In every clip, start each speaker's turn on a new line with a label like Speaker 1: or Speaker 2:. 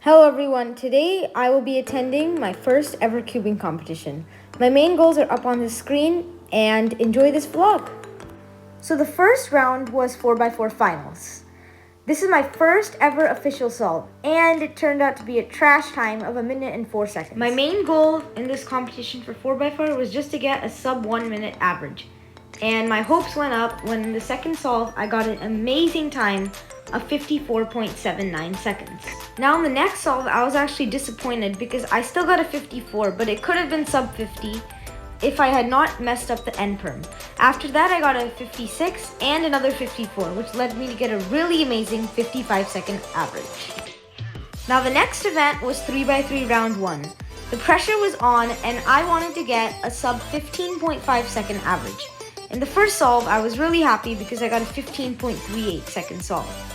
Speaker 1: Hello everyone, today I will be attending my first ever cubing competition. My main goals are up on the screen and enjoy this vlog. So the first round was 4x4 finals. This is my first ever official solve and it turned out to be a trash time of 1 minute and 4 seconds. My main goal in this competition for 4x4 was just to get a sub 1 minute average. And my hopes went up when in the second solve I got an amazing time of 54.79 seconds. Now in the next solve, I was actually disappointed because I still got a 54, but it could have been sub 50 if I had not messed up the end perm. After that, I got a 56 and another 54, which led me to get a really amazing 55-second average. Now the next event was 3x3 round 1. The pressure was on and I wanted to get a sub 15.5 second average. In the first solve, I was really happy because I got a 15.38 second solve.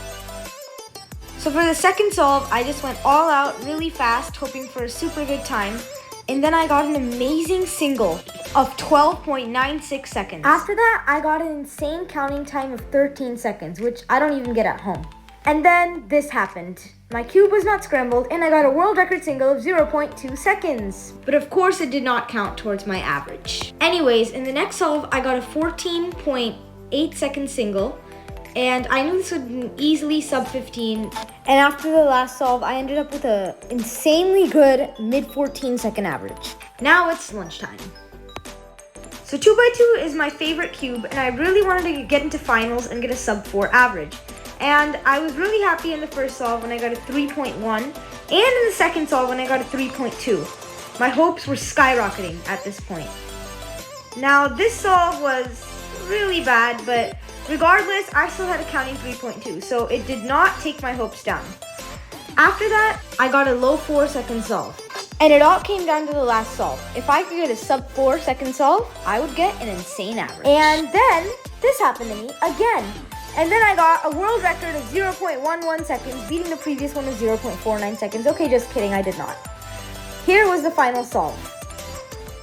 Speaker 1: So for the second solve, I just went all out really fast, hoping for a super good time. And then I got an amazing single of 12.96 seconds. After that, I got an insane counting time of 13 seconds, which I don't even get at home. And then this happened. My cube was not scrambled and I got a world record single of 0.2 seconds. But of course it did not count towards my average. Anyways, in the next solve, I got a 14.8 second single and I knew this would be easily sub 15. And after the last solve, I ended up with an insanely good mid 14 second average. Now it's lunchtime. So 2x2 is my favorite cube and I really wanted to get into finals and get a sub 4 average. And I was really happy in the first solve when I got a 3.1 and in the second solve when I got a 3.2. My hopes were skyrocketing at this point. Now this solve was really bad, but regardless, I still had a counting 3.2, so it did not take my hopes down. After that, I got a low 4 second solve. And it all came down to the last solve. If I could get a sub 4 second solve, I would get an insane average. And then this happened to me again. And then I got a world record of 0.11 seconds, beating the previous one of 0.49 seconds. Okay, just kidding, I did not. Here was the final solve.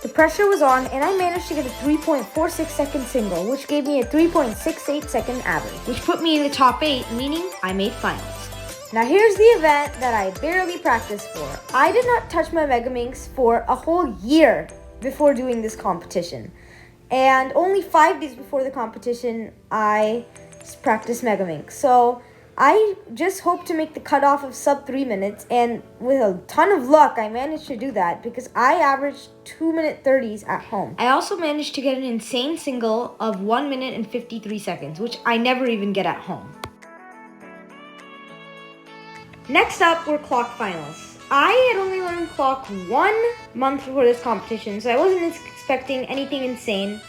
Speaker 1: The pressure was on and I managed to get a 3.46 second single, which gave me a 3.68 second average, which put me in the top 8, meaning I made finals. Now here's the event that I barely practiced for. I did not touch my Megaminx for a whole year before doing this competition. And only 5 days before the competition, I practiced Megaminx. So I just hope to make the cutoff of sub 3 minutes, and with a ton of luck, I managed to do that because I averaged 2 minute 30s at home. I also managed to get an insane single of 1 minute and 53 seconds, which I never even get at home. Next up were clock finals. I had only learned clock 1 month before this competition, so I wasn't expecting anything insane.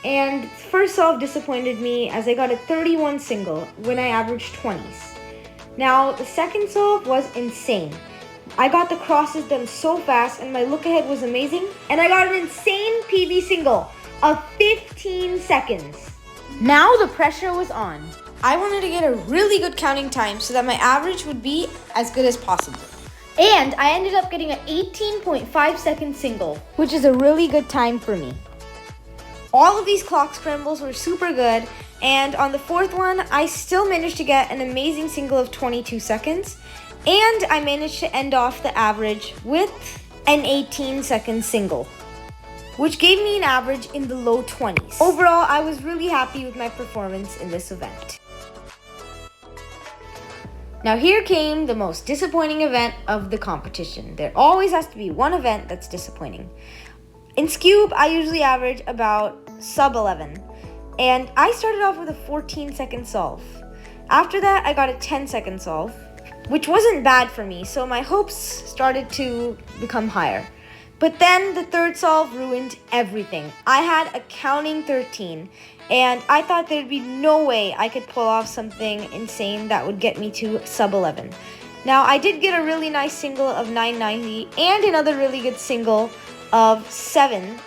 Speaker 1: And first solve disappointed me as I got a 31 single when I averaged 20s. Now, the second solve was insane. I got the crosses done so fast and my look ahead was amazing. And I got an insane PB single of 15 seconds. Now the pressure was on. I wanted to get a really good counting time so that my average would be as good as possible. And I ended up getting an 18.5 second single, which is a really good time for me. All of these clock scrambles were super good, and on the fourth one, I still managed to get an amazing single of 22 seconds, and I managed to end off the average with an 18-second single, which gave me an average in the low 20s. Overall, I was really happy with my performance in this event. Now here came the most disappointing event of the competition. There always has to be one event that's disappointing. In Skewb, I usually average about sub 11, and I started off with a 14-second solve. After that, I got a 10-second solve, which wasn't bad for me, so my hopes started to become higher. But then the third solve ruined everything. I had a counting 13, and I thought there'd be no way I could pull off something insane that would get me to sub 11. Now, I did get a really nice single of 990 and another really good single of 7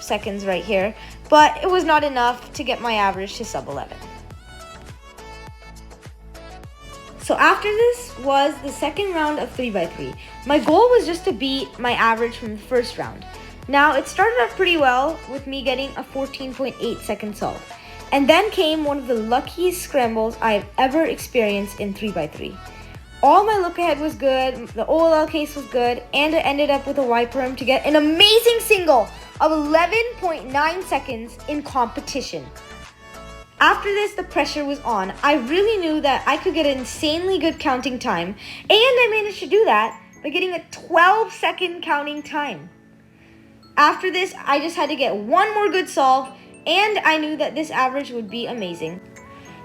Speaker 1: seconds right here, but it was not enough to get my average to sub 11. So after this was the second round of 3x3. My goal was just to beat my average from the first round. Now it started off pretty well with me getting a 14.8 second solve. And then came one of the luckiest scrambles I've ever experienced in 3x3. All my look ahead was good, the OLL case was good, and I ended up with a wiper rim to get an amazing single of 11.9 seconds in competition. After this, the pressure was on. I really knew that I could get an insanely good counting time, and I managed to do that by getting a 12-second counting time. After this, I just had to get one more good solve, and I knew that this average would be amazing.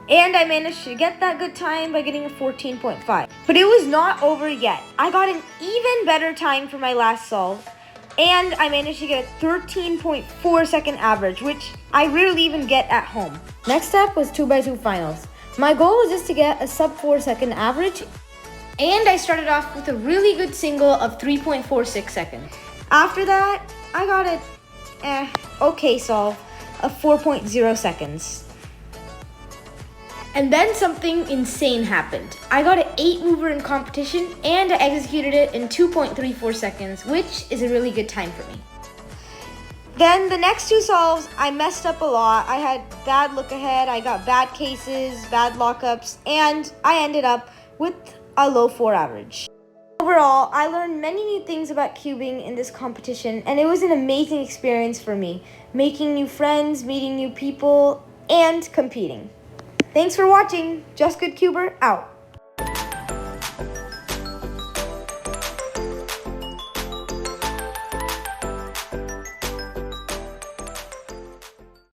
Speaker 1: And I managed to get that good time by getting a 14.5. But it was not over yet. I got an even better time for my last solve, and I managed to get a 13.4 second average, which I rarely even get at home. Next up was 2x2 finals. My goal was just to get a sub 4 second average, and I started off with a really good single of 3.46 seconds. After that, I got a okay solve of 4.0 seconds. And then something insane happened. I got an 8 mover in competition, and I executed it in 2.34 seconds, which is a really good time for me. Then the next two solves, I messed up a lot. I had bad look ahead, I got bad cases, bad lockups, and I ended up with a low 4 average. Overall, I learned many new things about cubing in this competition, and it was an amazing experience for me, making new friends, meeting new people, and competing. Thanks for watching. Just Good Cuber out.